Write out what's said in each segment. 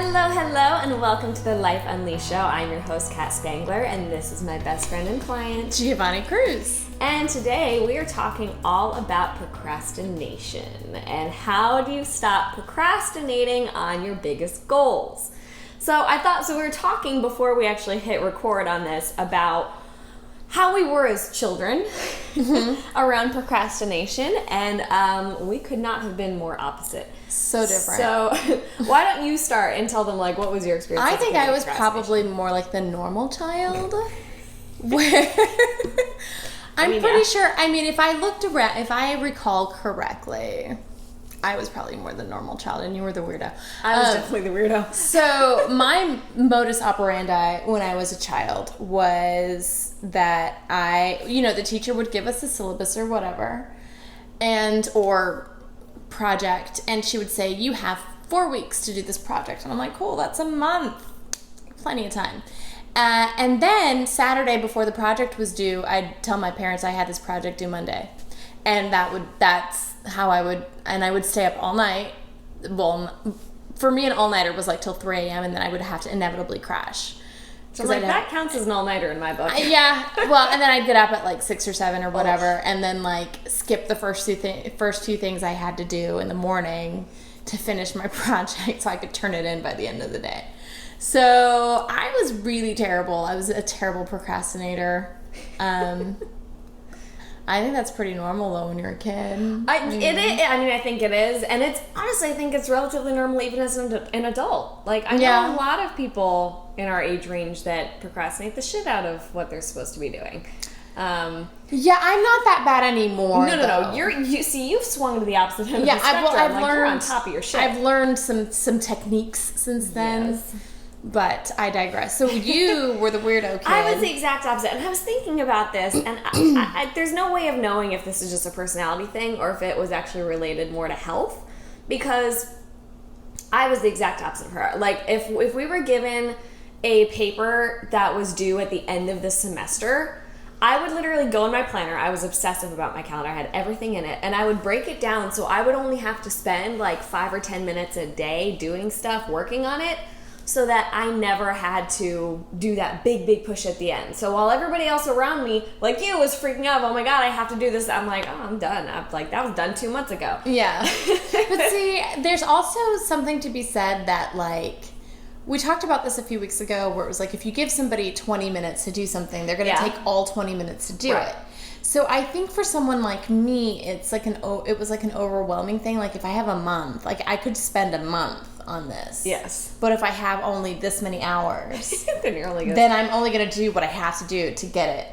Hello, and welcome to the Life Unleashed Show. I'm your host, Kat Spangler, and this is my best friend and client, Giovanni Cruz. And today we are talking all about procrastination and how do you stop procrastinating on your biggest goals. So we were talking before we actually hit record on this about how we were as children around procrastination, and we could not have been more opposite. So different. So why don't you start and tell them, like, what was your experience? I think I was probably more like the normal child, where I'm pretty sure, if I looked around, if I recall correctly, I was probably more the normal child, and you were the weirdo. I was definitely the weirdo. So my modus operandi when I was a child was that the teacher would give us a syllabus or whatever, or project, and she would say, you have 4 weeks to do this project. And I'm like, cool, that's a month. Plenty of time. And then Saturday before the project was due, I'd tell my parents I had this project due Monday. And that's how I would stay up all night. Well, for me, an all-nighter was like till 3 a.m. and then I would have to inevitably crash. So that counts as an all-nighter in my book. Yeah. Well, and then I'd get up at like 6 or 7 or whatever, and then like skip the first two things I had to do in the morning to finish my project so I could turn it in by the end of the day. So I was really terrible. I was a terrible procrastinator. I think that's pretty normal though when you're a kid. It is. I think it is, and it's honestly, I think it's relatively normal even as an adult. Like I know a lot of people in our age range that procrastinate the shit out of what they're supposed to be doing. Yeah, I'm not that bad anymore. No. You've swung to the opposite end of the spectrum. I've learned, you're on top of your shit. I've learned some techniques since then. Yes. But I digress. So you were the weirdo kid. I was the exact opposite. And I was thinking about this, and I there's no way of knowing if this is just a personality thing or if it was actually related more to health, because I was the exact opposite of her. Like, if we were given a paper that was due at the end of the semester, I would literally go in my planner. I was obsessive about my calendar. I had everything in it. And I would break it down so I would only have to spend like 5 or 10 minutes a day doing stuff, working on it, so that I never had to do that big push at the end. So while everybody else around me, like you, was freaking out, oh my God, I have to do this, I'm like, oh, I'm done. I'm like, that was done 2 months ago. Yeah. But see, there's also something to be said that, like, we talked about this a few weeks ago where it was like, if you give somebody 20 minutes to do something, they're going to take all 20 minutes to do it. So I think for someone like me, it was like an overwhelming thing. Like, if I have a month, like, I could spend a month on this. Yes. But if I have only this many hours, then I'm only going to do what I have to do to get it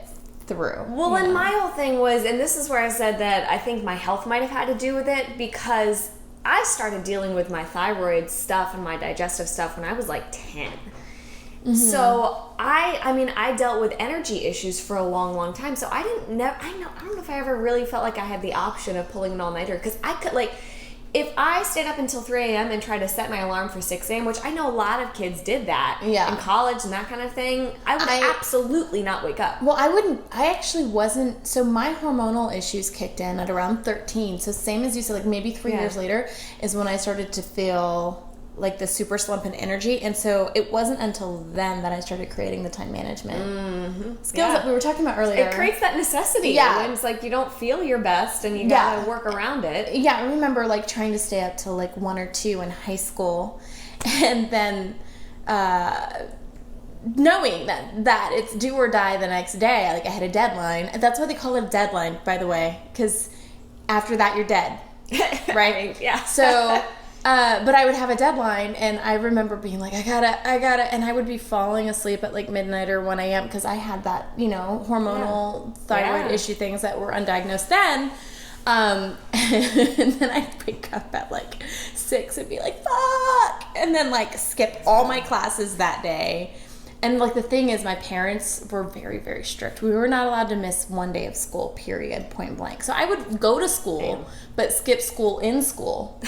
through. Well, and my whole thing was, and this is where I said that I think my health might have had to do with it, because I started dealing with my thyroid stuff and my digestive stuff when I was like 10. Mm-hmm. So I dealt with energy issues for a long time. So I don't know if I ever really felt like I had the option of pulling an all-nighter, because I could, like, if I stayed up until 3 a.m. and tried to set my alarm for 6 a.m., which I know a lot of kids did that in college and that kind of thing, I would absolutely not wake up. Well, I actually wasn't. So my hormonal issues kicked in at around 13. So same as you said, like maybe 3 years later is when I started to feel like the super slump in energy. And so it wasn't until then that I started creating the time management skills that we were talking about earlier. It creates that necessity. Yeah. When it's like you don't feel your best and you gotta work around it. Yeah, I remember like trying to stay up till like 1 or 2 in high school, and then knowing that it's do or die the next day. Like, I had a deadline. That's why they call it a deadline, by the way, because after that you're dead. Right? Yeah. So but I would have a deadline, and I remember being like, I gotta, and I would be falling asleep at like midnight or 1 a.m. because I had that, hormonal thyroid issue things that were undiagnosed then. And then I'd wake up at like 6 and be like, fuck, and then like skip all my classes that day. And like the thing is, my parents were very, very strict. We were not allowed to miss 1 day of school, period, point blank. So I would go to school, but skip school in school.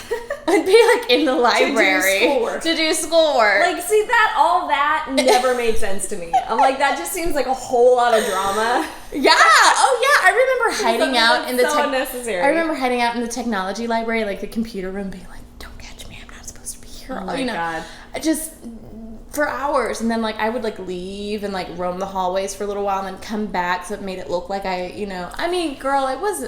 I'd be like in the library to do schoolwork. Like, see, all that never made sense to me. I'm like, that just seems like a whole lot of drama. Yeah. Oh yeah. I remember hiding out in the unnecessary. I remember hiding out in the technology library, like the computer room, being like, "Don't catch me. I'm not supposed to be here." Oh my God. just for hours, and then like I would like leave and like roam the hallways for a little while and then come back, so it made it look like I mean, girl, it was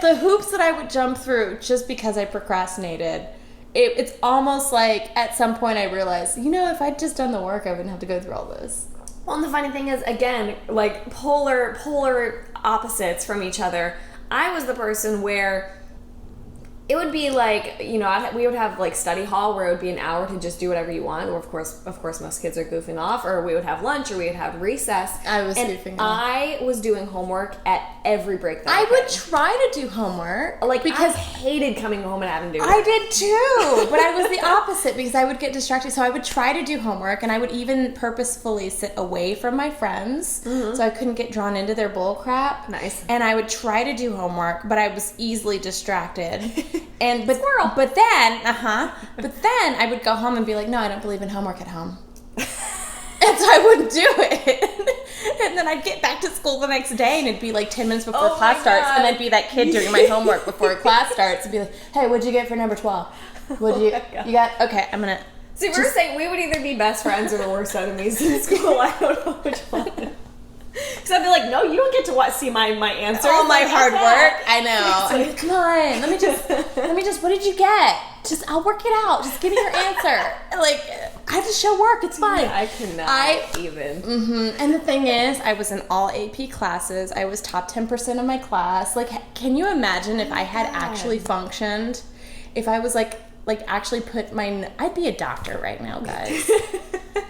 the hoops that I would jump through just because I procrastinated. It's almost like at some point I realized, if I'd just done the work, I wouldn't have to go through all this. Well, and the funny thing is, again, like polar opposites from each other. I was the person where it would be like, we would have like study hall where it would be an hour to just do whatever you want. Or of course, most kids are goofing off. Or we would have lunch, or we would have recess. I was goofing off. I was doing homework at every break. I would try to do homework, because I hated coming home and having to do it. I did too, but I was the opposite because I would get distracted. So I would try to do homework, and I would even purposefully sit away from my friends, so I couldn't get drawn into their bull crap. Nice. And I would try to do homework, but I was easily distracted. But then I would go home and be like, no, I don't believe in homework at home. And so I wouldn't do it. And then I'd get back to school the next day, and it'd be like 10 minutes before class starts, and I'd be that kid doing my homework before class starts and be like, hey, what'd you get for number 12? You got, okay, I'm gonna. See, we're saying we would either be best friends or the worst enemies in school. I don't know which one. Because I'd be like, no, you don't get to see my answer. All my hard work. I know. Like, come on, let me just. What did you get? I'll work it out. Just give me your answer. Like, I have to show work. It's fine. I cannot even. And the thing is, I was in all AP classes. I was top 10% of my class. Like, can you imagine if I had actually functioned? If I was like actually I'd be a doctor right now, guys.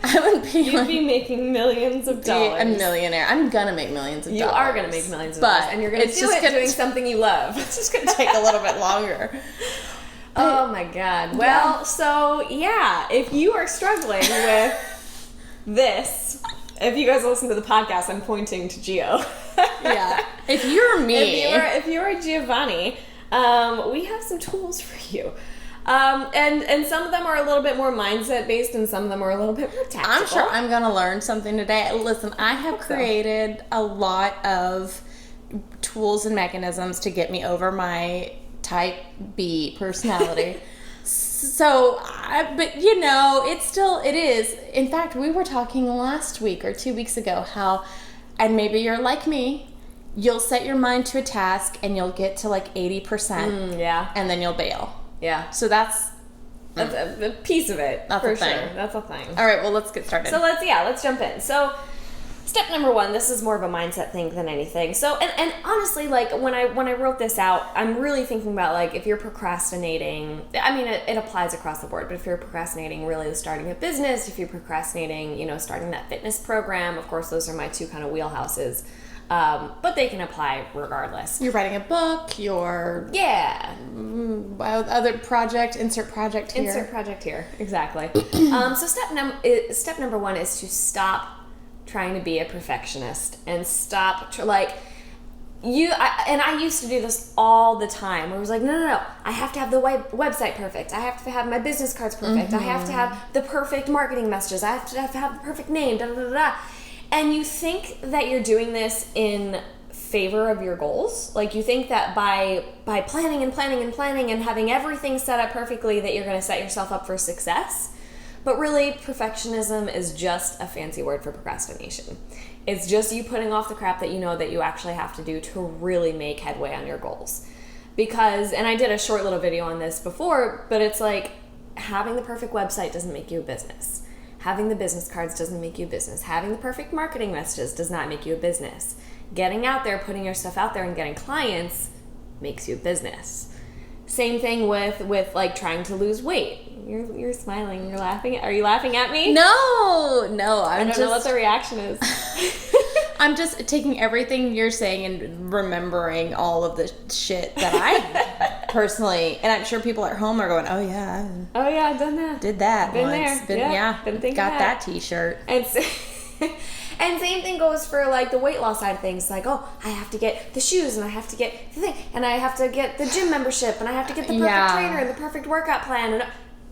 I would be. You'd be making millions of dollars. A millionaire. I'm gonna make millions of dollars. You are gonna make millions of dollars, and you're gonna do it doing something you love. It's just gonna take a little bit longer. Oh my God. Well, so yeah, if you are struggling with this, if you guys listen to the podcast, I'm pointing to Gio. Yeah. If you're me, if you're Giovanni, we have some tools for you. And some of them are a little bit more mindset based, and some of them are a little bit more tactical. I'm sure I'm gonna learn something today. Listen, I have created a lot of tools and mechanisms to get me over my type B personality. But it is. In fact, we were talking last week or 2 weeks ago how, and maybe you're like me, you'll set your mind to a task and you'll get to like 80%. Yeah. And then you'll bail. Yeah. So that's a piece of it. That's for a thing. Sure. That's a thing. All right, well, let's get started. So let's jump in. So step number 1, this is more of a mindset thing than anything. So, and honestly, like when I wrote this out, I'm really thinking about like if you're procrastinating, I mean, it applies across the board, but if you're procrastinating really starting a business, if you're procrastinating, starting that fitness program, of course, those are my 2 kind of wheelhouses. But they can apply regardless. You're writing a book, other project, insert project here. Insert project here, exactly. So step number 1 is to stop trying to be a perfectionist and stop, I used to do this all the time where it was like, no, I have to have the website perfect. I have to have my business cards perfect. I have to have the perfect marketing messages. I have to have the perfect name, da-da-da-da. And you think that you're doing this in favor of your goals. Like you think that by planning and planning and planning and having everything set up perfectly that you're going to set yourself up for success. But really, perfectionism is just a fancy word for procrastination. It's just you putting off the crap that you know that you actually have to do to really make headway on your goals. Because, and I did a short little video on this before, but it's like having the perfect website doesn't make you a business. Having the business cards doesn't make you a business. Having the perfect marketing messages does not make you a business. Getting out there, putting your stuff out there and getting clients makes you a business. Same thing with like trying to lose weight. You're smiling, you're laughing. Are you laughing at me? No. I don't know what the reaction is. I'm just taking everything you're saying and remembering all of the shit that I personally, and I'm sure people at home are going, oh yeah, I've done that. Did that Been once. there. Been thinking got that t-shirt. And same thing goes for like the weight loss side of things. Like, oh, I have to get the shoes and I have to get the thing and I have to get the gym membership and I have to get the perfect trainer and the perfect workout plan and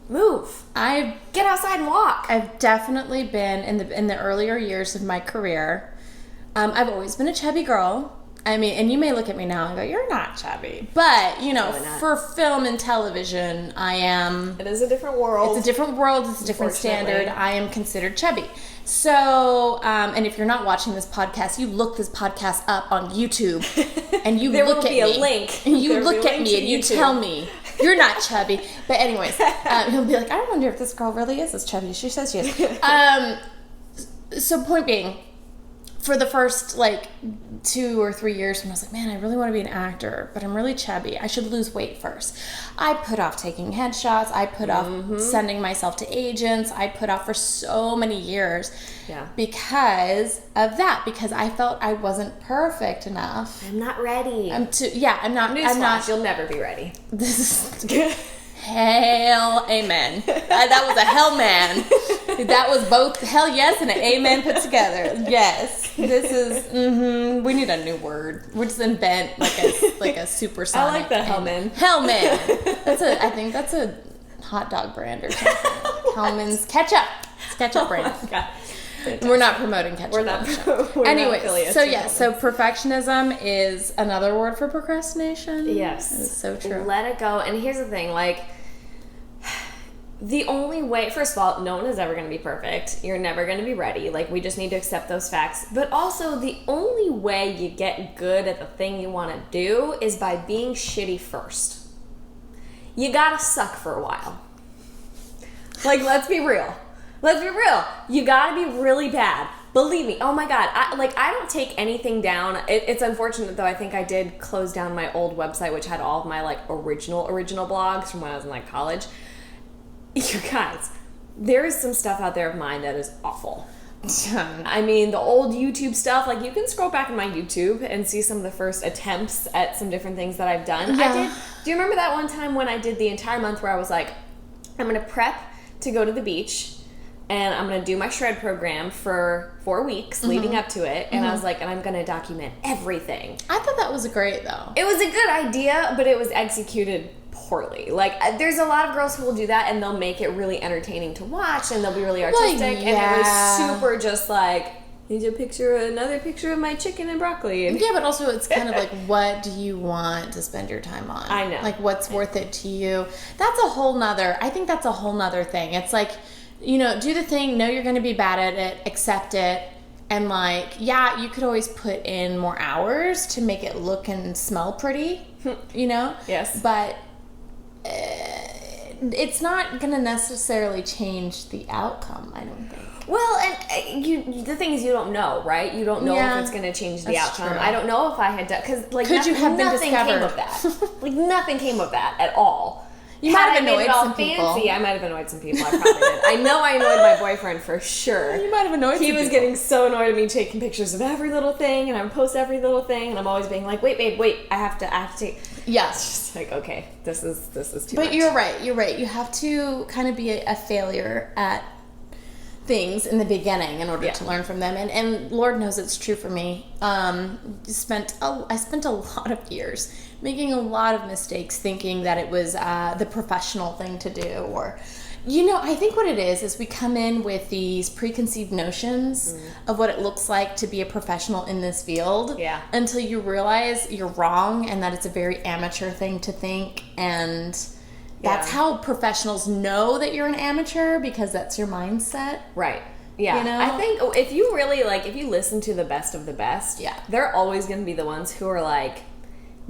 move. Get outside and walk. I've definitely been in the earlier years of my career. I've always been a chubby girl. I mean, and you may look at me now and go, you're not chubby. But, you know, for film and television, I am... It is a different world. It's a different world. It's a different standard. I am considered chubby. So, and if you're not watching this podcast, you look this podcast up on YouTube and you look at me. There will be a link. You look at me and you tell me you're not chubby. But anyways, he'll be like, I wonder if this girl really is as chubby. She says she is. So point being, for the first, 2 or 3 years, when I was like, man, I really want to be an actor, but I'm really chubby. I should lose weight first. I put off taking headshots. I put off sending myself to agents. I put off for so many years because of that, because I felt I wasn't perfect enough. I'm not ready. I'm not. Newsflash, you'll never be ready. This is... Hell, amen. That was a hell man. That was both hell yes and an amen put together. Yes. This is, we need a new word. We'll just invent like a supersonic. I like the Hellman. Hellman. I think that's a hot dog brand or something. Hellman's ketchup. It's ketchup brand. Oh, God. We're not promoting ketchup. We're not. Anyway, so perfectionism is another word for procrastination. Yes. It's so true. Let it go. And here's the thing, the only way, first of all, no one is ever going to be perfect. You're never going to be ready. We just need to accept those facts. But also, the only way you get good at the thing you want to do is by being shitty first. You gotta suck for a while. Let's be real. Let's be real. You gotta be really bad. Believe me. Oh my God. I don't take anything down. It's unfortunate though. I think I did close down my old website, which had all of my original blogs from when I was in college. You guys, there is some stuff out there of mine that is awful. I mean, the old YouTube stuff, you can scroll back in my YouTube and see some of the first attempts at some different things that I've done. Yeah. Do you remember that one time when I did the entire month where I was like, I'm going to prep to go to the beach and I'm going to do my shred program for 4 weeks leading up to it. And I was like, and I'm going to document everything. I thought that was great, though. It was a good idea, but it was executed poorly. There's a lot of girls who will do that and they'll make it really entertaining to watch and they'll be really artistic. And it was super just here's another picture of my chicken and broccoli. Yeah, but also it's kind of what do you want to spend your time on? I know. What's worth it to you? I think that's a whole nother thing. It's do the thing, know you're going to be bad at it, accept it, and you could always put in more hours to make it look and smell pretty, Yes. But it's not going to necessarily change the outcome, I don't think. Well, and the thing is, you don't know, right? You don't know if it's going to change the outcome. True. I don't know if I had done, because could you have been nothing discovered? came of that. Nothing came of that at all. You might have annoyed some people. I might have annoyed some people. I probably did. I know I annoyed my boyfriend for sure. You might have annoyed some people. He was getting so annoyed at me taking pictures of every little thing, and I would post every little thing, and I'm always being like, wait, babe, wait, I have to take... Yeah. It's just okay, this is too much. But you're right. You have to kind of be a failure at things in the beginning in order to learn from them, and Lord knows it's true for me. I spent a lot of years making a lot of mistakes thinking that it was the professional thing to do, or I think what it is we come in with these preconceived notions of what it looks like to be a professional in this field until you realize you're wrong and that it's a very amateur thing to think, and that's how professionals know that you're an amateur, because that's your mindset. Right. Yeah. I think if you really, if you listen to the best of the best, they're always going to be the ones who are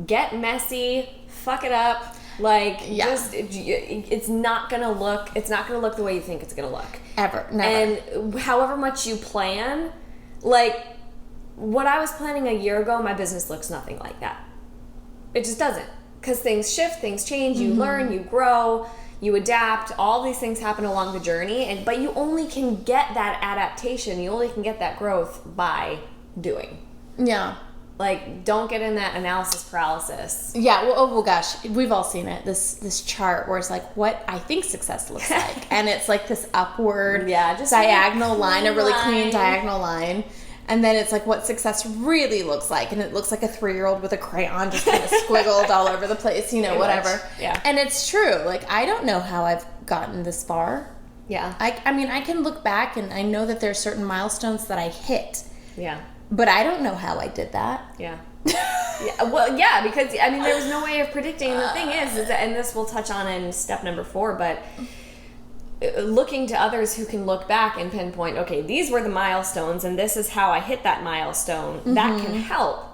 get messy, fuck it up. Just it's not gonna look the way you think it's gonna look. Ever. Never. And however much you plan, what I was planning a year ago, my business looks nothing like that. It just doesn't. Because things shift, things change, you learn, you grow, you adapt, all these things happen along the journey, but you only can get that adaptation, you only can get that growth by doing. Yeah. Don't get in that analysis paralysis. Yeah, well, gosh, we've all seen it. This chart where it's what I think success looks like. And it's this upward just diagonal line, a really clean diagonal line. And then it's what success really looks like. And it looks like a 3-year-old with a crayon just kind of squiggled all over the place, whatever. Yeah. And it's true. I don't know how I've gotten this far. Yeah. I mean, I can look back and I know that there are certain milestones that I hit. Yeah. But I don't know how I did that. Yeah. Yeah, well, yeah, because I mean, there was no way of predicting. The thing is that, and this we'll touch on in step number 4, but looking to others who can look back and pinpoint, okay, these were the milestones, and this is how I hit that milestone. That can help.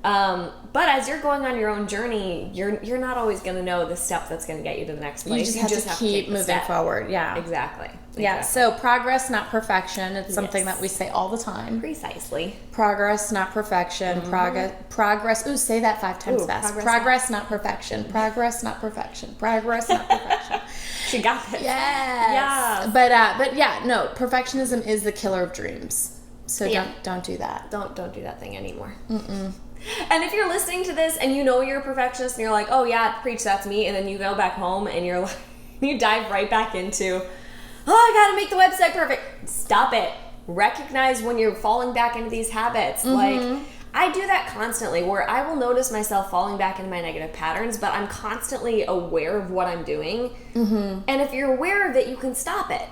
But as you're going on your own journey, you're not always going to know the step that's going to get you to the next place. You just have to keep moving forward. Yeah. Exactly. Yeah. So progress, not perfection. It's something that we say all the time. Precisely. Progress, not perfection. Progress. Ooh, say that 5 times fast. Progress, not perfection. Progress, not perfection. Progress, not perfection. She got this. Yes. Yeah. But yeah, no, perfectionism is the killer of dreams. So don't do that. Don't do that thing anymore. And if you're listening to this and you know you're a perfectionist and you're like, oh yeah, preach, that's me, and then you go back home and you're like, you dive right back into, oh, I gotta make the website perfect. Stop it. Recognize when you're falling back into these habits. Like, I do that constantly, where I will notice myself falling back into my negative patterns, but I'm constantly aware of what I'm doing. And if you're aware of it, you can stop it.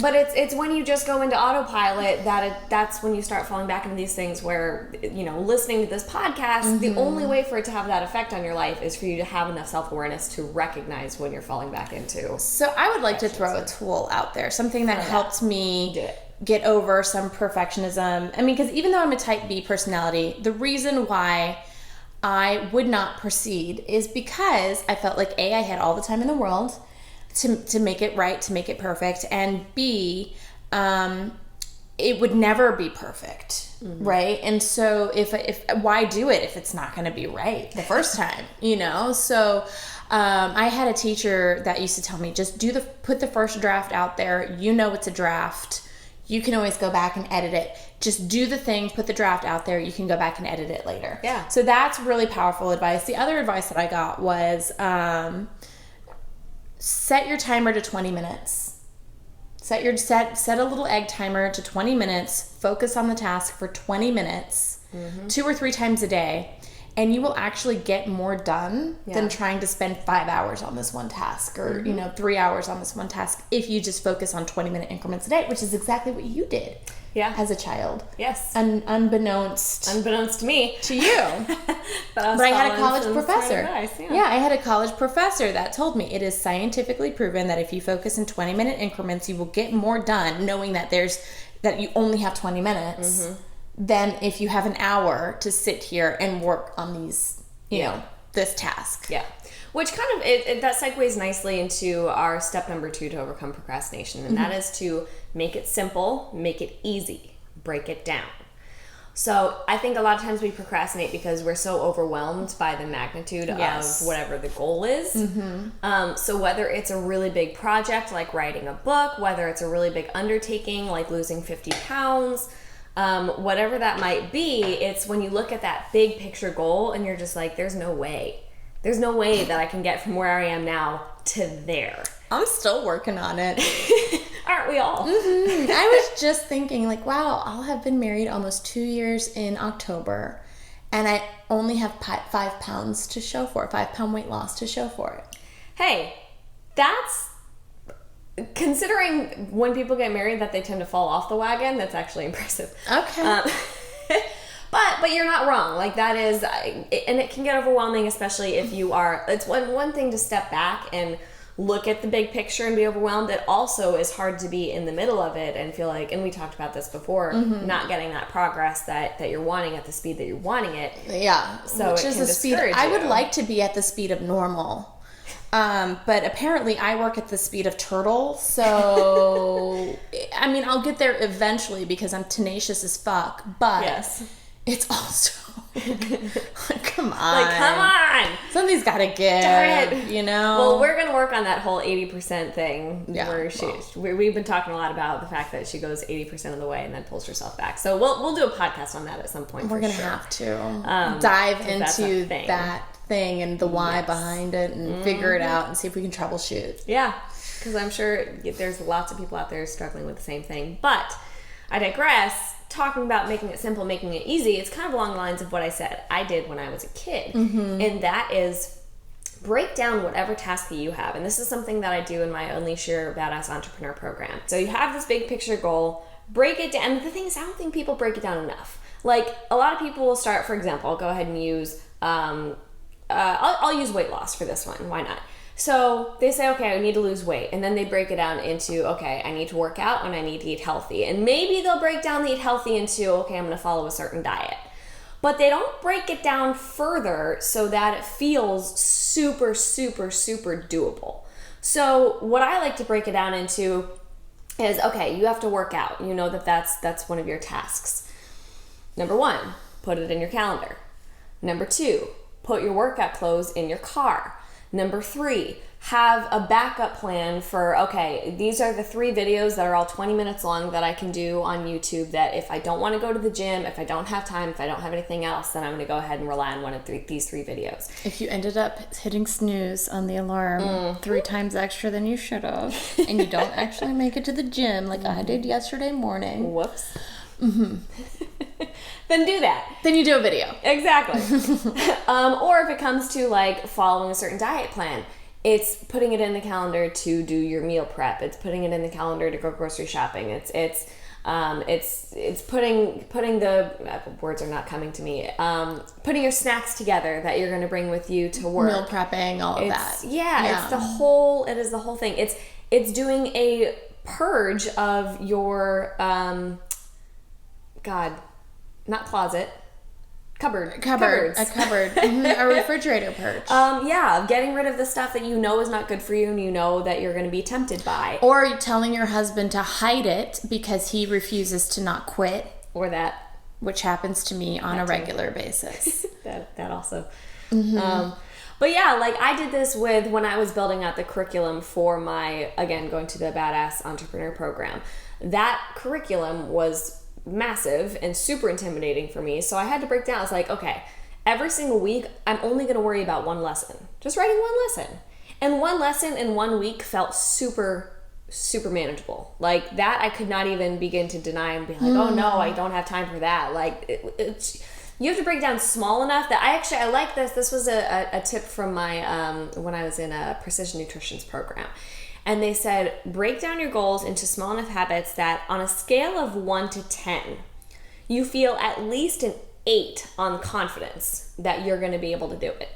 But it's when you just go into autopilot that's when you start falling back into these things where, you know, listening to this podcast, the only way for it to have that effect on your life is for you to have enough self-awareness to recognize when you're falling back into. So I would like to throw a tool out there, something that helped me get over some perfectionism. I mean, because even though I'm a type B personality, the reason why I would not proceed is because I felt like A, I had all the time in the world to make it right, to make it perfect, and B, it would never be perfect, right? And so if why do it if it's not going to be right the first time, you know? So I had a teacher that used to tell me, just put the first draft out there. You know it's a draft. You can always go back and edit it. Just do the thing, put the draft out there. You can go back and edit it later. Yeah. So that's really powerful advice. The other advice that I got was set your timer to 20 minutes. Set a little egg timer to 20 minutes. Focus on the task for 20 minutes, 2 or 3 times a day, and you will actually get more done than trying to spend 5 hours on this one task or 3 hours on this one task if you just focus on 20-minute increments a day, which is exactly what you did. Yeah. As a child. Yes. Unbeknownst to me. To you. But I had a college professor. Advice, I had a college professor that told me it is scientifically proven that if you focus in 20-minute increments, you will get more done knowing that you only have 20 minutes than if you have an hour to sit here and work on these, you know, this task. Yeah. Which kind of, that segues nicely into our step number 2 to overcome procrastination, and that is to make it simple, make it easy, break it down. So I think a lot of times we procrastinate because we're so overwhelmed by the magnitude of whatever the goal is. So whether it's a really big project like writing a book, whether it's a really big undertaking like losing 50 pounds, whatever that might be, it's when you look at that big picture goal and you're just like, there's no way. There's no way that I can get from where I am now to there. I'm still working on it. Aren't we all? I was just thinking, like, wow, I'll have been married almost 2 years in October, and I only have 5 pounds to show for it, 5-pound weight loss to show for it. Hey, that's, considering when people get married that they tend to fall off the wagon, that's actually impressive. Okay. But you're not wrong. Like, that is, and it can get overwhelming, especially if you are, it's one thing to step back and look at the big picture and be overwhelmed. It also is hard to be in the middle of it and feel like, and we talked about this before, not getting that progress that you're wanting at the speed that you're wanting it. Yeah. So which it is can the speed I would like to be at the speed of normal. But apparently I work at the speed of turtle, so I mean, I'll get there eventually because I'm tenacious as fuck, but it's also come on. Something's got to give. Darn it. You know? Well, we're going to work on that whole 80% thing. Yeah. Where we've been talking a lot about the fact that she goes 80% of the way and then pulls herself back. So we'll do a podcast on that at some point. We're going to have to dive into that thing and the why behind it and figure it out and see if we can troubleshoot. Yeah. Because I'm sure there's lots of people out there struggling with the same thing. But I digress. Talking about making it simple, making it easy, it's kind of along the lines of what I said I did when I was a kid. And that is break down whatever task that you have. And this is something that I do in my Unleash Your Badass Entrepreneur program. So you have this big picture goal, break it down. And the thing is, I don't think people break it down enough. Like, a lot of people will start, for example, I'll go ahead and use, I'll use weight loss for this one. Why not? So they say, okay, I need to lose weight. And then they break it down into, okay, I need to work out and I need to eat healthy. And maybe they'll break down the eat healthy into, okay, I'm going to follow a certain diet. But they don't break it down further so that it feels super, super, super doable. So what I like to break it down into is, okay, you have to work out. You know that's one of your tasks. Number 1, put it in your calendar. Number 2, put your workout clothes in your car. Number 3, have a backup plan for, okay, these are the 3 videos that are all 20 minutes long that I can do on YouTube that if I don't want to go to the gym, if I don't have time, if I don't have anything else, then I'm going to go ahead and rely on one of these 3 videos. If you ended up hitting snooze on the alarm 3 times extra than you should have, and you don't actually make it to the gym like I did yesterday morning. Whoops. Then do that. Then you do a video. Exactly. Or if it comes to like following a certain diet plan, it's putting it in the calendar to do your meal prep. It's putting it in the calendar to go grocery shopping. It's putting the words are not coming to me. Putting your snacks together that you're going to bring with you to work. Meal prepping, all of that. Yeah, it's the whole. It is the whole thing. It's doing a purge of your not closet. Cupboards. A cupboard. A refrigerator purge. Getting rid of the stuff that you know is not good for you and you know that you're going to be tempted by. Or telling your husband to hide it because he refuses to not quit. Or that. Which happens to me on a regular basis. that also. But yeah, like I did this when I was building out the curriculum for my, again, going to the Badass Entrepreneur program. That curriculum was massive and super intimidating for me. So I had to break down. I was like, okay, every single week, I'm only going to worry about one lesson. Just writing one lesson. And one lesson in 1 week felt super, super manageable. Like that, I could not even begin to deny and be like, oh no, I don't have time for that. Like you have to break down small enough that I like this. This was a tip from my, when I was in a precision nutrition's program. And they said, break down your goals into small enough habits that on a scale of 1 to 10, you feel at least an 8 on confidence that you're going to be able to do it.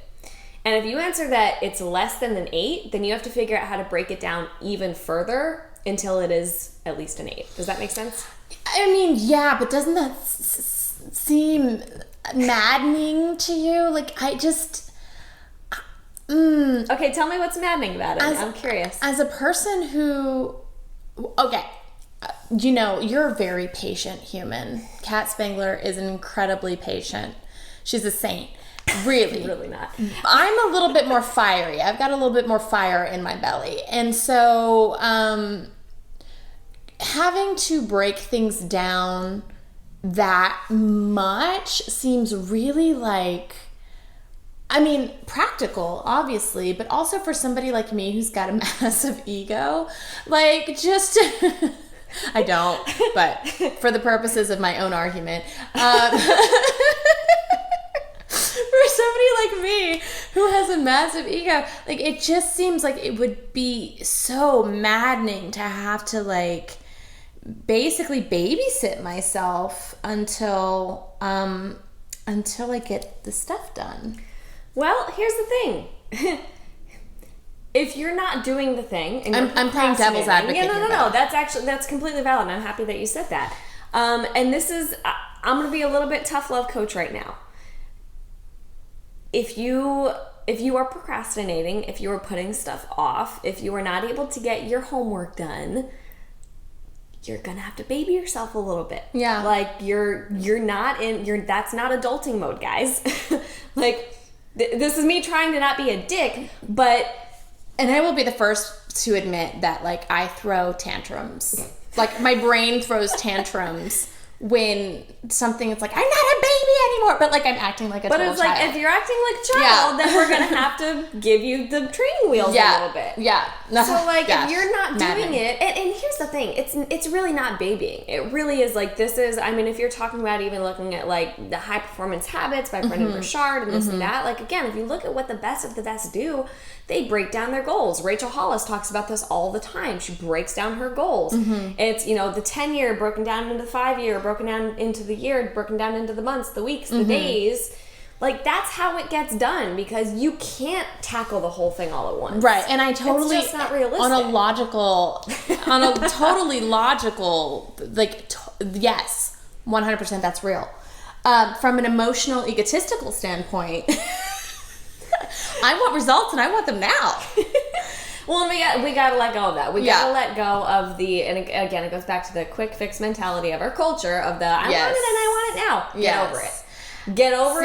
And if you answer that it's less than an 8, then you have to figure out how to break it down even further until it is at least an 8. Does that make sense? I mean, yeah, but doesn't that seem maddening to you? Like, I just... Okay, tell me what's maddening about it. I'm curious. As a person who... Okay, you're a very patient human. Kat Spangler is incredibly patient. She's a saint. Really. Really not. I'm a little bit more fiery. I've got a little bit more fire in my belly. And so having to break things down that much seems really like... I mean, practical, obviously, but also for somebody like me who's got a massive ego, like just, I don't, but for the purposes of my own argument, for somebody like me who has a massive ego, like it just seems like it would be so maddening to have to like basically babysit myself until I get the stuff done. Well, here's the thing. If you're not doing the thing, and I'm playing devil's advocate. Yeah, no. That's completely valid. And I'm happy that you said that. And this is, I'm going to be a little bit tough love coach right now. If you are procrastinating, if you are putting stuff off, if you are not able to get your homework done, you're gonna have to baby yourself a little bit. Yeah. Like that's not adulting mode, guys. Like. This is me trying to not be a dick, but... And I will be the first to admit that, like, I throw tantrums. Like, my brain throws tantrums when something is like, I'm not a baby anymore. But, like, I'm acting like a total child. But it's like, if you're acting like a child, then we're going to have to give you the training wheels a little bit. Yeah. So, like, if you're not doing it... And here's the thing. It's really not babying. It really is, like, this is... I mean, if you're talking about even looking at, like, the High Performance Habits by Brendon Burchard and this and that, like, again, if you look at what the best of the best do, they break down their goals. Rachel Hollis talks about this all the time. She breaks down her goals. It's, the 10-year broken down into the 5-year, broken down into the year, broken down into the months, the weeks, the days. Like, that's how it gets done, because you can't tackle the whole thing all at once. Right, and I totally... It's just not realistic. On a totally logical, like, yes, 100% that's real. From an emotional, egotistical standpoint, I want results and I want them now. Well, we gotta let go of that. We gotta let go of the, and again, it goes back to the quick fix mentality of our culture of the, I want it and I want it now. Get over it. Get over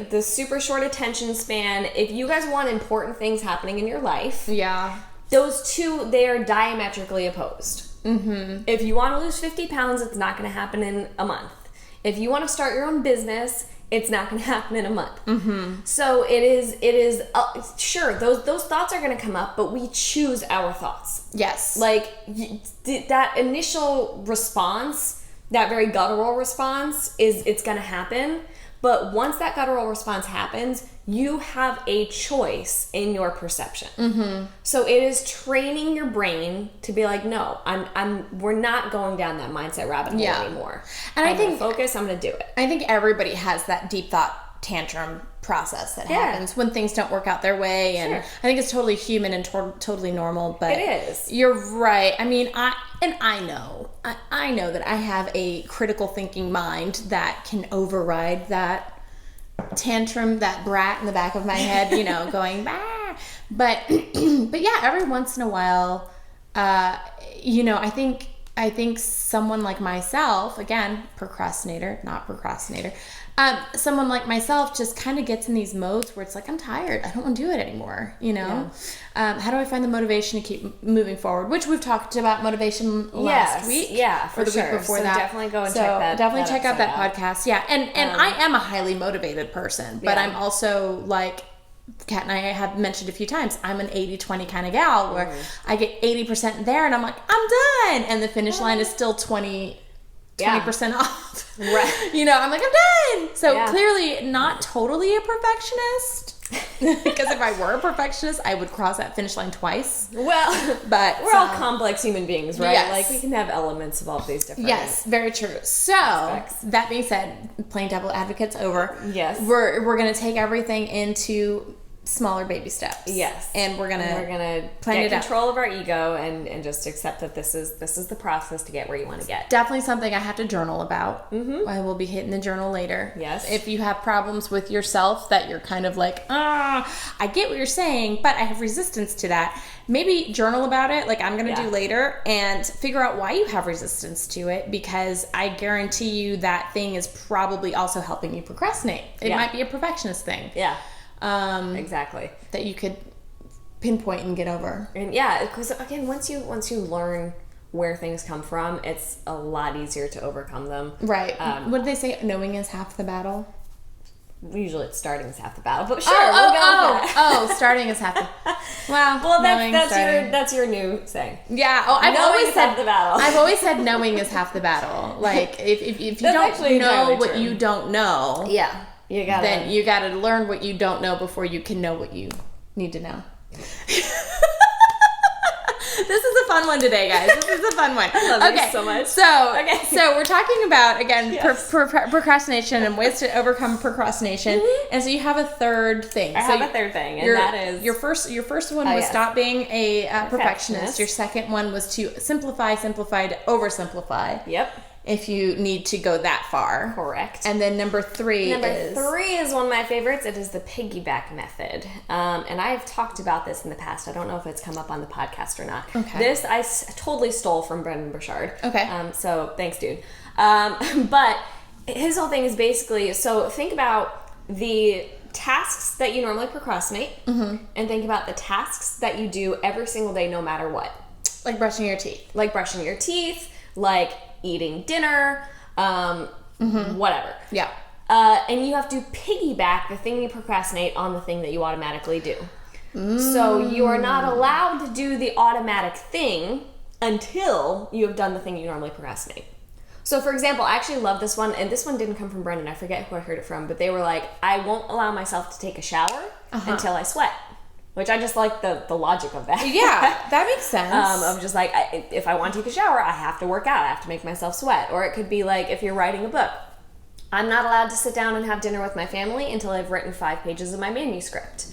the super short attention span. If you guys want important things happening in your life, those two, they are diametrically opposed. If you want to lose 50 pounds, it's not going to happen in a month. If you want to start your own business, it's not going to happen in a month. So it is sure, those thoughts are going to come up, but we choose our thoughts. Yes. Like, that initial response, that very guttural response, it's going to happen. But once that guttural response happens, you have a choice in your perception. So it is training your brain to be like, no, we're not going down that mindset rabbit hole anymore. And I think focus. I'm going to do it. I think everybody has that deep thought tantrum process that happens when things don't work out their way, and I think it's totally human and totally normal. But it is. You're right. I mean, I know that I have a critical thinking mind that can override that tantrum, that brat in the back of my head, going bah. But yeah, every once in a while, I think someone like myself, again, procrastinator, not procrastinator, someone like myself just kind of gets in these modes where it's like, I'm tired. I don't want to do it anymore. How do I find the motivation to keep moving forward? Which we've talked about motivation last week. Yeah, or the week before that. Definitely go and check that. Definitely check out that podcast. Yeah. And I am a highly motivated person, but I'm also like, Kat and I have mentioned a few times, I'm an 80-20 kind of gal where I get 80% there and I'm like, I'm done. And the finish line is still 20% off. Right. I'm like, I'm done. So clearly not totally a perfectionist. Because if I were a perfectionist, I would cross that finish line twice. Well, but we're all complex human beings, right? Yes. Like, we can have elements of all these different Yes, very true. So, that being said, playing devil advocate's over. Yes. We're going to take everything into smaller baby steps. Yes. And we're gonna get control of our ego and just accept that this is the process to get where you want to get. Definitely something I have to journal about. I will be hitting the journal later. Yes. If you have problems with yourself that you're kind of like, I get what you're saying, but I have resistance to that. Maybe journal about it, like I'm going to do later, and figure out why you have resistance to it, because I guarantee you that thing is probably also helping you procrastinate. It might be a perfectionist thing. Yeah. Exactly. That you could pinpoint and get over. And because again, once you learn where things come from, it's a lot easier to overcome them. Right. What do they say? Knowing is half the battle. Usually, it's starting is half the battle, but sure, we'll go with that. Starting is half the. Well, that's your new saying. Yeah. Oh, I've always said the battle. I've always said knowing is half the battle. Like if you don't know what you don't know. Yeah. You gotta learn what you don't know before you can know what you need to know. This is a fun one today, guys. This is a fun one. I love you so much. So we're talking about, again, procrastination and ways to overcome procrastination. And so you have a third thing. I have a third thing, and that is... Your first one was stop being a perfectionist. Your second one was to simplify to oversimplify. Yep. If you need to go that far. Correct. And then number three is one of my favorites. It is the piggyback method. And I've talked about this in the past. I don't know if it's come up on the podcast or not. Okay. This I totally stole from Brendan Burchard. Okay. So thanks, dude. But his whole thing is basically, so think about the tasks that you normally procrastinate, and think about the tasks that you do every single day no matter what. Like brushing your teeth. Like eating dinner, whatever. Yeah. And you have to piggyback the thing you procrastinate on the thing that you automatically do. So you are not allowed to do the automatic thing until you have done the thing you normally procrastinate. So for example, I actually love this one, and this one didn't come from Brendan. I forget who I heard it from, but they were like, I won't allow myself to take a shower until I sweat. which I just like the logic of that. Yeah, that makes sense. Of just like, if I want to take a shower, I have to work out. I have to make myself sweat. Or it could be like, if you're writing a book, I'm not allowed to sit down and have dinner with my family until I've written 5 pages of my manuscript.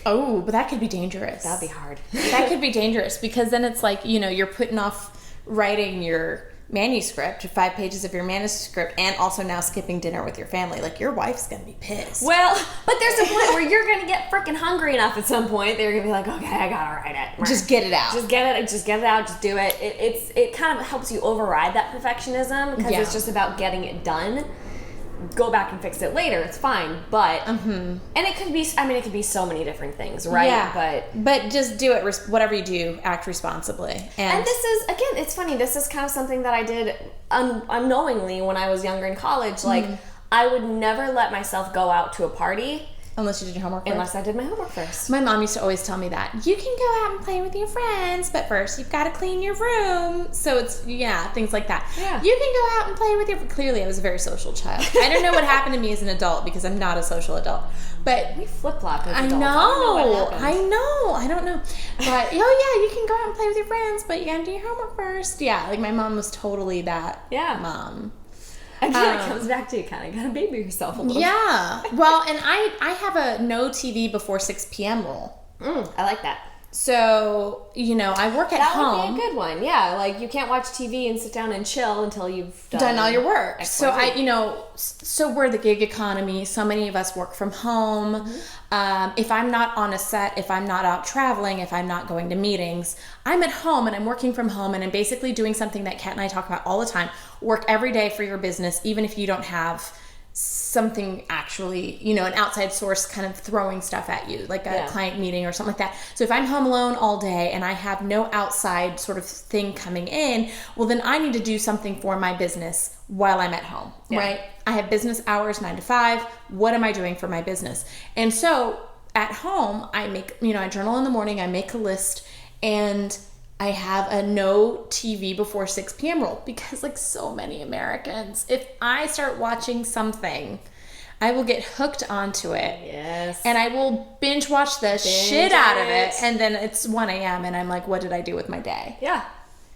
Oh, but that could be dangerous. That'd be hard. That could be dangerous because then it's like, you're putting off writing your manuscript, 5 pages of your manuscript, and also now skipping dinner with your family. Like, your wife's gonna be pissed. Well, but there's a point where you're gonna get freaking hungry enough at some point. They're gonna be like, okay, I gotta write it. Just get it out. Just get it out. Just do it. It kind of helps you override that perfectionism because it's just about getting it done. Go back and fix it later. It's fine, but and it could be. I mean, it could be so many different things, right? Yeah, but just do it. Whatever you do, act responsibly. And this is again. It's funny. This is kind of something that I did unknowingly when I was younger in college. Like I would never let myself go out to a party unless you did your homework first. Unless I did my homework first. My mom used to always tell me that you can go out and play with your friends, but first you've got to clean your room. So it's things like that. Yeah. You can go out and play with your. Clearly, I was a very social child. I don't know what happened to me as an adult because I'm not a social adult. But we flip-flop as adults. I know. I don't know. But you can go out and play with your friends, but you got to do your homework first. Yeah, like my mom was totally that. Mom. Again, it comes back to you kind of got to baby yourself a little bit. Well, and I have a no TV before 6 p.m. rule. I like that. So, I work at home. That would be a good one. Yeah, like you can't watch TV and sit down and chill until you've done all your work. XYZ. So so we're the gig economy. So many of us work from home. If I'm not on a set, if I'm not out traveling, if I'm not going to meetings, I'm at home and I'm working from home and I'm basically doing something that Kat and I talk about all the time. Work every day for your business, even if you don't have something actually, an outside source kind of throwing stuff at you, like a client meeting or something like that. So if I'm home alone all day and I have no outside sort of thing coming in, well, then I need to do something for my business while I'm at home, right? I have business hours, 9 to 5. What am I doing for my business? And so at home, I make, I journal in the morning, I make a list, and I have a no TV before 6 p.m. rule because like so many Americans, if I start watching something, I will get hooked onto it. Yes. And I will binge watch the shit out of it. And then it's 1 a.m. and I'm like, what did I do with my day? Yeah.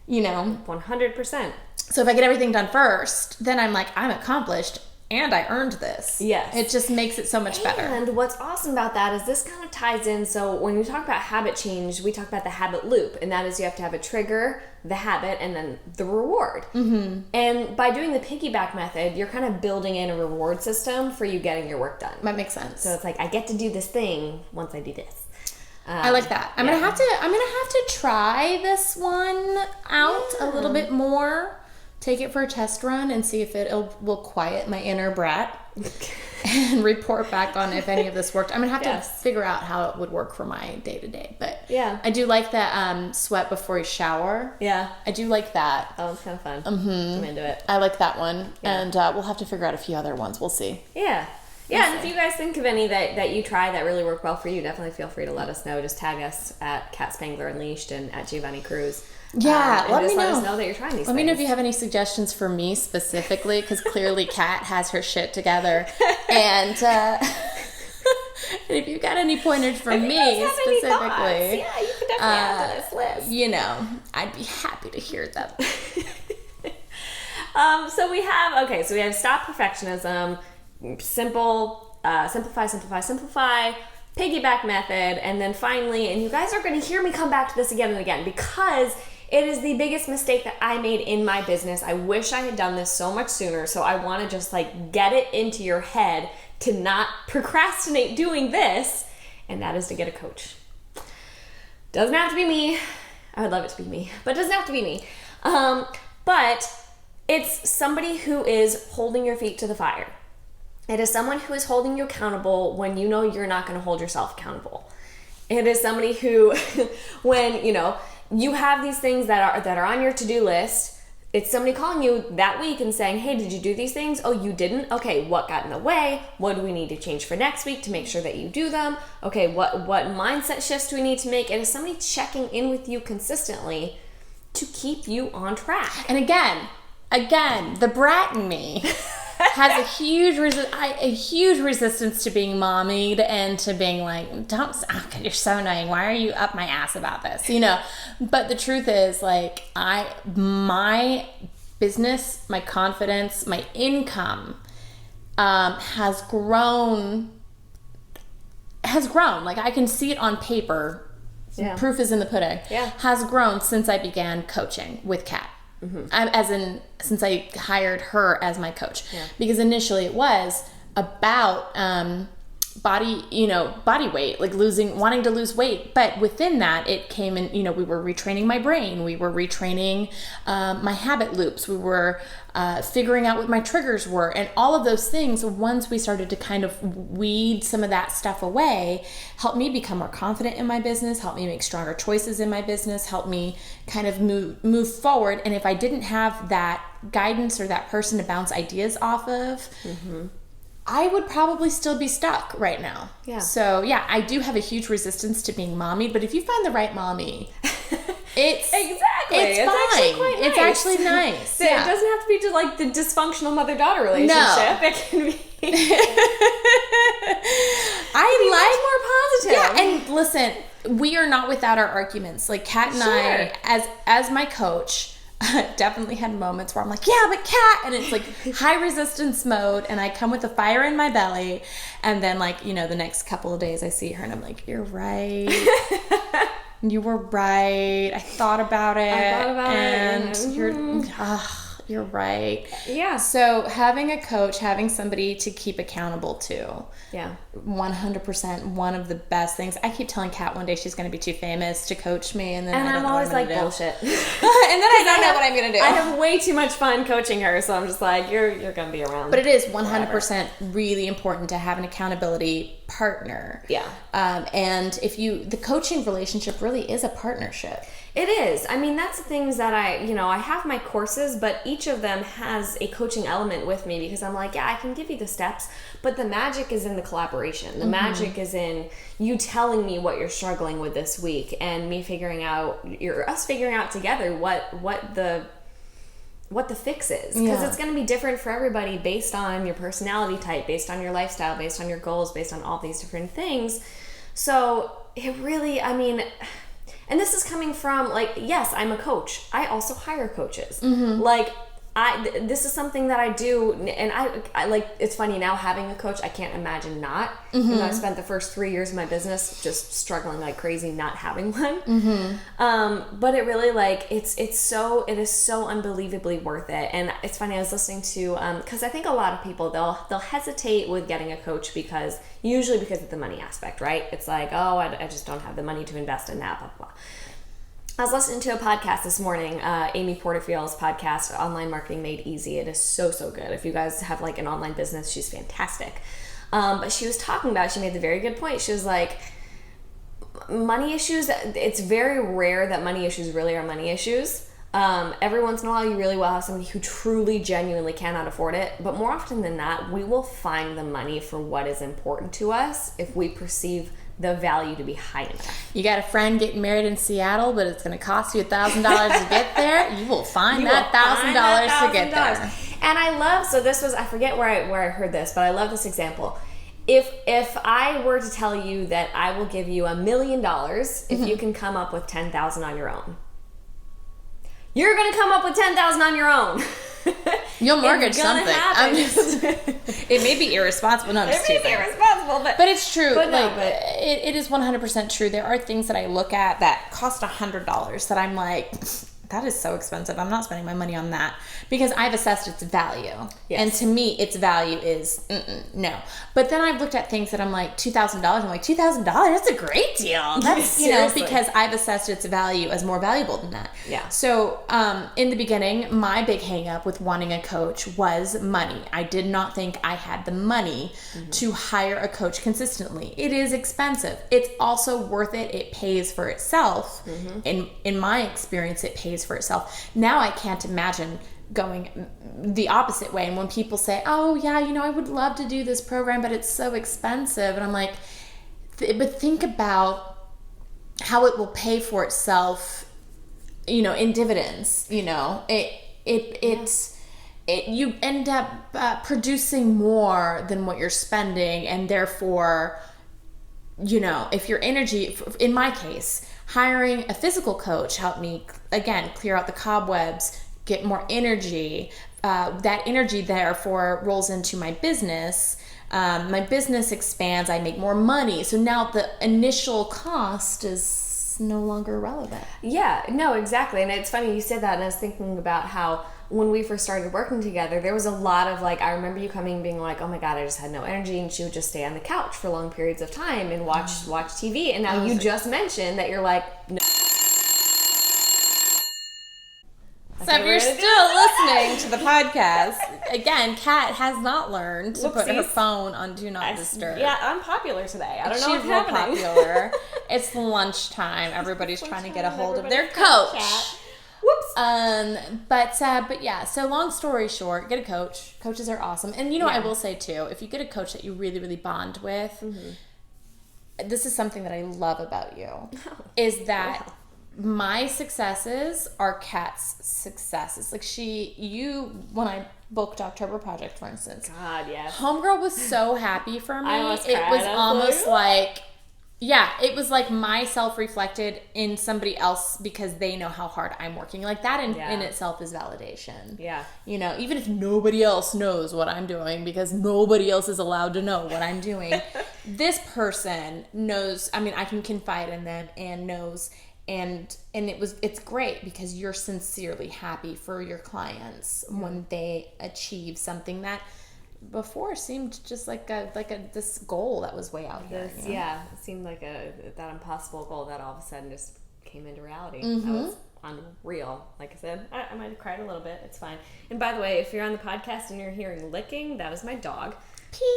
100%. So if I get everything done first, then I'm like, I'm accomplished. And I earned this. Yes. It just makes it so much better. And what's awesome about that is this kind of ties in. So when we talk about habit change, we talk about the habit loop. And that is you have to have a trigger, the habit, and then the reward. And by doing the piggyback method, you're kind of building in a reward system for you getting your work done. That makes sense. So it's like, I get to do this thing once I do this. I like that. I'm gonna have to try this one out a little bit more. Take it for a test run and see if it will quiet my inner brat and report back on if any of this worked. I'm going to have to figure out how it would work for my day-to-day. But I do like that sweat before you shower. Yeah. I do like that. Oh, it's kind of fun. I'm into it. I like that one. Yeah. And we'll have to figure out a few other ones. We'll see. Yeah. Yeah, and if you guys think of any that you try that really work well for you, definitely feel free to let us know. Just tag us at Kat Spangler Unleashed and at Giovanni Cruz. Yeah, let us know that you're trying these things. Let me know if you have any suggestions for me specifically, because clearly Kat has her shit together. And if you've got any pointers for me specifically, yeah, you can definitely add to this list. I'd be happy to hear them. So we have stop perfectionism, simplify, piggyback method, and then finally, and you guys are going to hear me come back to this again and again because it is the biggest mistake that I made in my business. I wish I had done this so much sooner, so I want to just get it into your head to not procrastinate doing this, and that is to get a coach. Doesn't have to be me. I would love it to be me, but it doesn't have to be me. But it's somebody who is holding your feet to the fire. It is someone who is holding you accountable when you know you're not going to hold yourself accountable. It is somebody who, when, you have these things that are on your to-do list, it's somebody calling you that week and saying, hey, did you do these things? Oh, you didn't? Okay, what got in the way? What do we need to change for next week to make sure that you do them? Okay, what mindset shifts do we need to make? It is somebody checking in with you consistently to keep you on track. And again, the brat in me has a huge resistance to being mommied and to being like, don't, you're so annoying. Why are you up my ass about this? You know, but the truth is, like, my business, my confidence, my income has grown. Like, I can see it on paper. Yeah. Proof is in the pudding. Yeah. Has grown since I began coaching with Kat. Mm-hmm. Since I hired her as my coach. Yeah. Because initially it was about body weight, like wanting to lose weight. But within that, it came in, we were retraining my brain. We were retraining my habit loops. We were figuring out what my triggers were. And all of those things, once we started to kind of weed some of that stuff away, helped me become more confident in my business, helped me make stronger choices in my business, helped me kind of move forward. And if I didn't have that guidance or that person to bounce ideas off of, I would probably still be stuck right now. Yeah. So, yeah, I do have a huge resistance to being mommied, but if you find the right mommy, it's fine. Actually quite nice. It's actually nice. So yeah. It doesn't have to be just like the dysfunctional mother-daughter relationship. No. It can be much more positive. Yeah, and listen, we are not without our arguments. Like, Kat and I, as my coach, definitely had moments where I'm like, yeah, but Kat, and it's like high resistance mode, and I come with a fire in my belly, and then, like, the next couple of days I see her and I'm like, you're right. You were right. I thought about it. And you're right. Yeah. So having a coach, having somebody to keep accountable to. Yeah. 100% one of the best things. I keep telling Kat one day she's going to be too famous to coach me, and then I'm always like, bullshit. And then I don't know what I'm going to do. I have way too much fun coaching her, so I'm just like, you're going to be around. But it is 100% really important to have an accountability partner. Yeah. And the coaching relationship really is a partnership. It is. I mean, that's the things that I have my courses, but each of them has a coaching element with me because I'm like, yeah, I can give you the steps, but the magic is in the collaboration. The magic is in you telling me what you're struggling with this week and me figuring out together what the fix is. Because it's going to be different for everybody based on your personality type, based on your lifestyle, based on your goals, based on all these different things. So it really, and this is coming from, like, yes, I'm a coach. I also hire coaches. Like, this is something that I do, and I like, it's funny now having a coach, I can't imagine not. I spent the first 3 years of my business just struggling like crazy not having one. But it really, like, it is so unbelievably worth it. And it's funny, I was listening to, because I think a lot of people, they'll hesitate with getting a coach usually because of the money aspect, right? It's like, oh, I just don't have the money to invest in that, blah, blah, blah. I was listening to a podcast this morning, Amy Porterfield's podcast, Online Marketing Made Easy. It is so, so good. If you guys have like an online business, she's fantastic. But she was talking about, she made the very good point. She was like, money issues, it's very rare that money issues really are money issues. Every once in a while, you really will have somebody who truly, genuinely cannot afford it. But more often than not, we will find the money for what is important to us if we perceive the value to be high enough. You got a friend getting married in Seattle, but it's going to cost you $1,000 to get there. You will find that $1,000 to get there. And I love, so this was, I forget where I heard this, but I love this example. If I were to tell you that I will give you $1 million if you can come up with 10,000 on your own, you're going to come up with 10,000 on your own. You'll mortgage something. It may be irresponsible. No, I'm just teasing. It may be irresponsible, but it's true. It is 100% true. There are things that I look at that cost $100 that I'm like, that is so expensive. I'm not spending my money on that because I've assessed its value. Yes. And to me, its value is no. But then I've looked at things that I'm like, $2,000. I'm like, $2,000? That's a great deal. That's, because I've assessed its value as more valuable than that. Yeah. So in the beginning, my big hang up with wanting a coach was money. I did not think I had the money to hire a coach consistently. It is expensive. It's also worth it. It pays for itself. In my experience, it pays for itself. Now I can't imagine going the opposite way. And when people say, oh yeah, I would love to do this program, but it's so expensive. And I'm like, but think about how it will pay for itself, in dividends. you end up producing more than what you're spending, and therefore, if your energy, in my case, hiring a physical coach helped me, again, clear out the cobwebs, get more energy. That energy therefore rolls into my business. My business expands, I make more money. So now the initial cost is no longer relevant. Yeah, no, exactly. And it's funny you said that, and I was thinking about how when we first started working together, there was a lot of I remember you coming being like, oh my God, I just had no energy, and she would just stay on the couch for long periods of time and watch TV. And now you just mentioned that you're like, no. So if you're still listening to the podcast, again, Kat has not learned to put her phone on Do Not Disturb. Yeah, I'm popular today. I don't know what's happening. happening. Popular. It's lunchtime. Everybody's trying to get a hold of their coach. Whoops. But yeah, so long story short, get a coach. Coaches are awesome. And I will say too, if you get a coach that you really, really bond with, this is something that I love about you, is that my successes are Kat's successes. When I booked October Project, for instance. God, yes. Homegirl was so happy for me. I almost It cried. was almost like... Yeah, it was like myself reflected in somebody else because they know how hard I'm working. Like that in itself is validation. Yeah. Even if nobody else knows what I'm doing because nobody else is allowed to know what I'm doing, this person knows. I mean, I can confide in them and knows. And it's great because you're sincerely happy for your clients when they achieve something that before seemed just like this goal that was way out here. Yeah, it seemed like that impossible goal that all of a sudden just came into reality. That was unreal. Like I said, I might have cried a little bit. It's fine. And by the way, if you're on the podcast and you're hearing licking, that is my dog.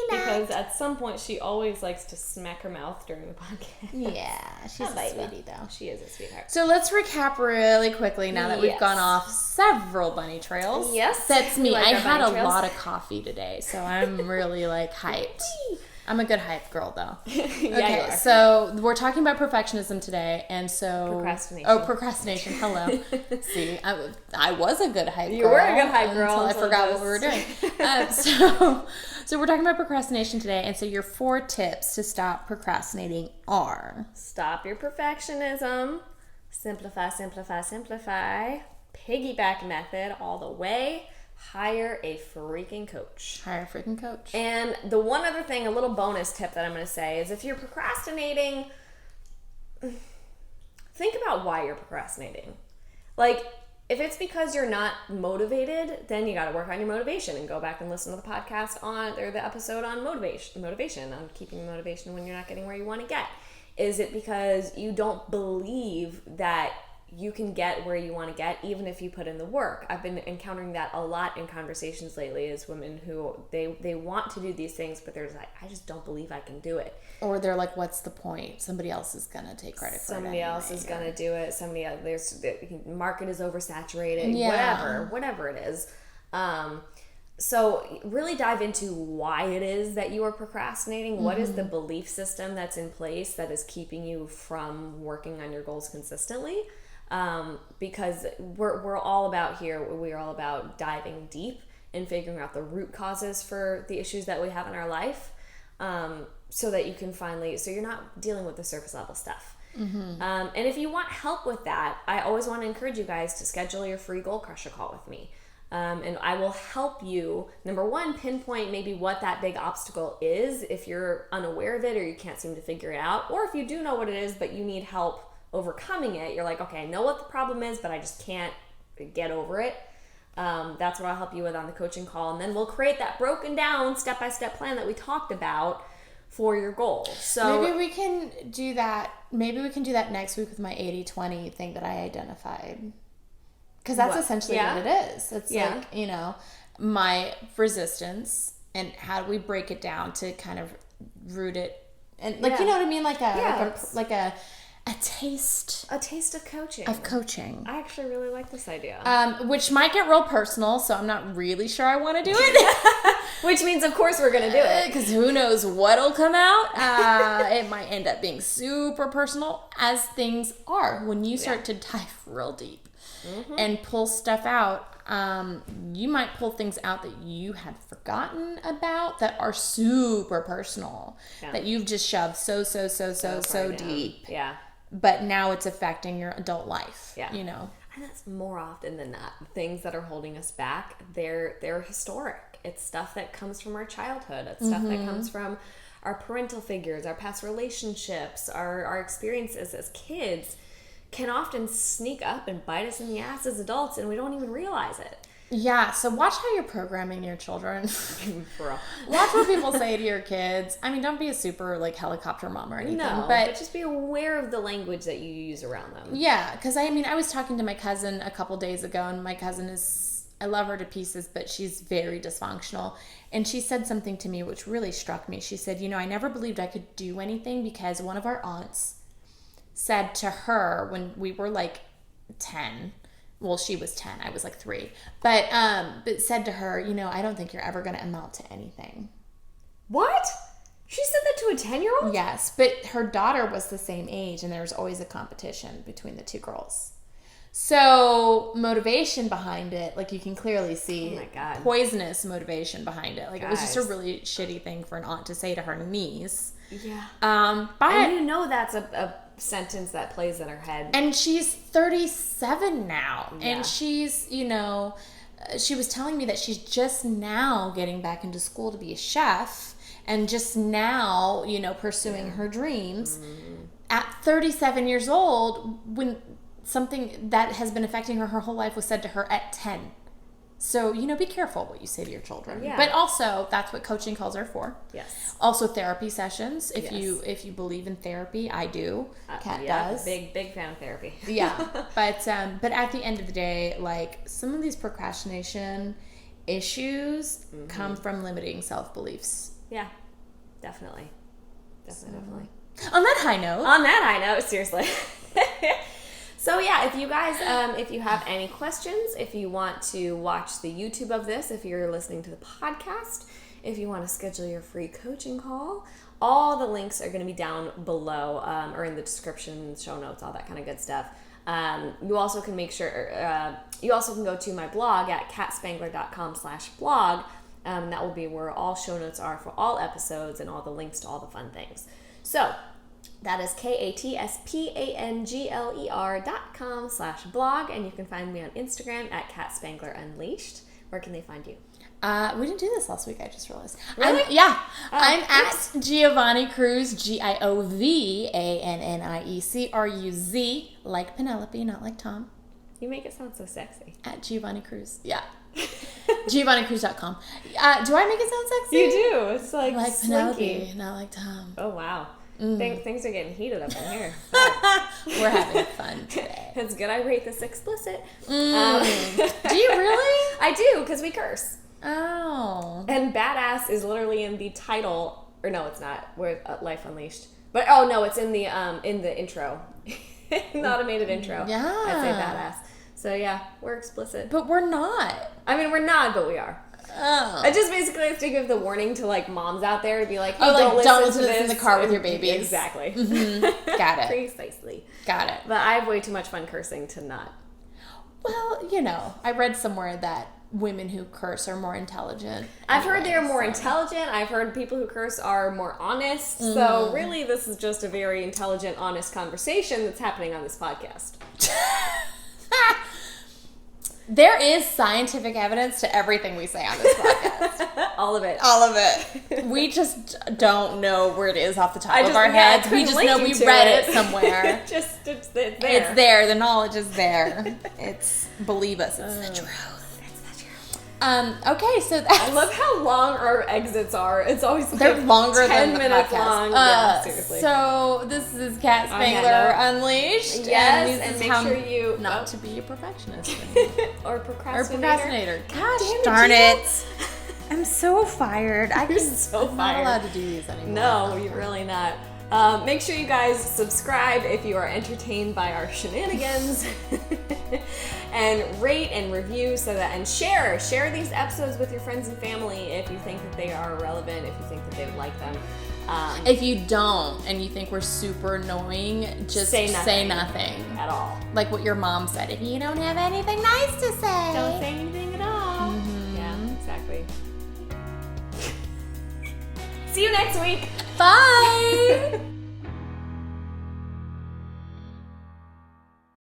Peanut. Because at some point she always likes to smack her mouth during the podcast. Yeah, she's a sweetie though. She is a sweetheart. So let's recap really quickly now that we've gone off several bunny trails. Yes. That's me. I had a trails. lot of coffee today, so I'm really hyped. I'm a good hype girl though. Yeah, you are. So we're talking about perfectionism today, and so procrastination. Oh, procrastination. Hello. See, I was a good hype girl. You were a good hype girl until I forgot what we were doing. So we're talking about procrastination today, and so your 4 tips to stop procrastinating are: stop your perfectionism, simplify, simplify, simplify, piggyback method all the way. Hire a freaking coach. Hire a freaking coach. And the one other thing, a little bonus tip that I'm going to say is if you're procrastinating, think about why you're procrastinating. If it's because you're not motivated, then you got to work on your motivation and go back and listen to the podcast or the episode on motivation, on keeping motivation when you're not getting where you want to get. Is it because you don't believe that you can get where you want to get even if you put in the work? I've been encountering that a lot in conversations lately as women who they want to do these things, but they're just like, I just don't believe I can do it. Or they're like, what's the point? Somebody else is going to take credit for it. Somebody else is going to do it. Somebody else, the market is oversaturated, whatever it is. So really dive into why it is that you are procrastinating. What is the belief system that's in place that is keeping you from working on your goals consistently? Because we're all about diving deep and figuring out the root causes for the issues that we have in our life, so that you can so you're not dealing with the surface level stuff. And if you want help with that, I always want to encourage you guys to schedule your free goal crusher call with me. And I will help you, number one, pinpoint maybe what that big obstacle is if you're unaware of it or you can't seem to figure it out, or if you do know what it is but you need help overcoming it. You're like, okay, I know what the problem is, but I just can't get over it. That's what I'll help you with on the coaching call. And then we'll create that broken down step-by-step plan that we talked about for your goal. So maybe we can do that next week with my 80-20 thing that I identified. Because that's essentially what it is. It's like, my resistance and how do we break it down to kind of root it. And you know what I mean? Like a taste of coaching. I actually really like this idea. Which might get real personal, so I'm not really sure I want to do it. Which means, of course, we're going to do it. Because who knows what'll come out. It might end up being super personal, as things are. When you start to dive real deep and pull stuff out, you might pull things out that you had forgotten about that are super personal, that you've just shoved so deep. Yeah. But now it's affecting your adult life. Yeah. You know? And that's more often than not. Things that are holding us back, they're historic. It's stuff that comes from our childhood. It's stuff that comes from our parental figures, our past relationships, our experiences as kids can often sneak up and bite us in the ass as adults, and we don't even realize it. Yeah, so watch how you're programming your children. For real. Watch what people say to your kids. I mean, don't be a super, like, helicopter mom or anything. No, but just be aware of the language that you use around them. Yeah, because, I mean, I was talking to my cousin a couple days ago, and my cousin is, I love her to pieces, but she's very dysfunctional. And she said something to me which really struck me. She said, I never believed I could do anything because one of our aunts said to her when we were, like, 10... Well, she was 10. I was like 3. But said to her, I don't think you're ever going to amount to anything. What? She said that to a 10-year-old? Yes, but her daughter was the same age, and there was always a competition between the two girls. So motivation behind it, like you can clearly see, oh my God, poisonous motivation behind it. Like Guys. It was just a really shitty thing for an aunt to say to her niece. Yeah. But and that's a sentence that plays in her head. And she's 37 now. Yeah. And she's, she was telling me that she's just now getting back into school to be a chef and just now, pursuing her dreams. At 37 years old, when something that has been affecting her whole life was said to her at 10. So, be careful what you say to your children. Yeah. But also, that's what coaching calls are for. Yes. Also, therapy sessions. If you believe in therapy, I do. Kat does. Big fan of therapy. Yeah. But at the end of the day, like, some of these procrastination issues come from limiting self-beliefs. Yeah. Definitely. On that high note, seriously. So yeah, if you guys, if you have any questions, if you want to watch the YouTube of this, if you're listening to the podcast, if you want to schedule your free coaching call, all the links are going to be down below or in the description, show notes, all that kind of good stuff. You also can you also can go to my blog at katspangler.com/blog. That will be where all show notes are for all episodes and all the links to all the fun things. So that is katspangler.com/blog, and you can find me on Instagram at katspanglerunleashed. Where can they find you? We didn't do this last week, I just realized. Really? I'm at Giovanni Cruz, GIOVANNIECRUZ, like Penelope, not like Tom. You make it sound so sexy. At Giovanni Cruz, yeah. GiovanniCruz.com. Do I make it sound sexy? You do. It's like Penelope, not like Tom. Oh, wow. Things are getting heated up in here. We're having fun today. It's good I rate this explicit. Do you really? I do, because we curse. Oh. And badass is literally in the title, or no, it's not. We're Life Unleashed. But no, it's in the intro, in the automated intro. Yeah. I say badass. So yeah, we're explicit. But we're not. I mean, we're not, but we are. Oh. I just basically have to give the warning to like moms out there to be like, hey, don't listen to this in the car with and- your babies. Exactly. Got it. Precisely. Got it. But I have way too much fun cursing to not. Well, I read somewhere that women who curse are more intelligent. I've heard they're more intelligent. I've heard people who curse are more honest. So really, this is just a very intelligent, honest conversation that's happening on this podcast. There is scientific evidence to everything we say on this podcast. All of it. All of it. We just don't know where it is off the top of our I heads. We couldn't just link know you we to read it. it somewhere. It's there. It's there. The knowledge is there. Believe us, it's the truth. Okay, so that's... I love how long our exits are. It's always like they're longer 10 than the minutes podcast. long. Yeah, seriously. So this is Kat Spangler Unleashed. Yes, and and this is make how sure you... not to be a perfectionist. or procrastinator. Or procrastinator. Gosh Damn it, darn Gio. it. I'm so fired. You're so I'm fired. not allowed to do these anymore. No, you're really not. Make sure you guys subscribe if you are entertained by our shenanigans. And rate and review and share these episodes with your friends and family if you think that they are relevant, if you think that they would like them. If you don't and you think we're super annoying, just say nothing at all. Like what your mom said. If you don't have anything nice to say, Don't say anything next week. Bye.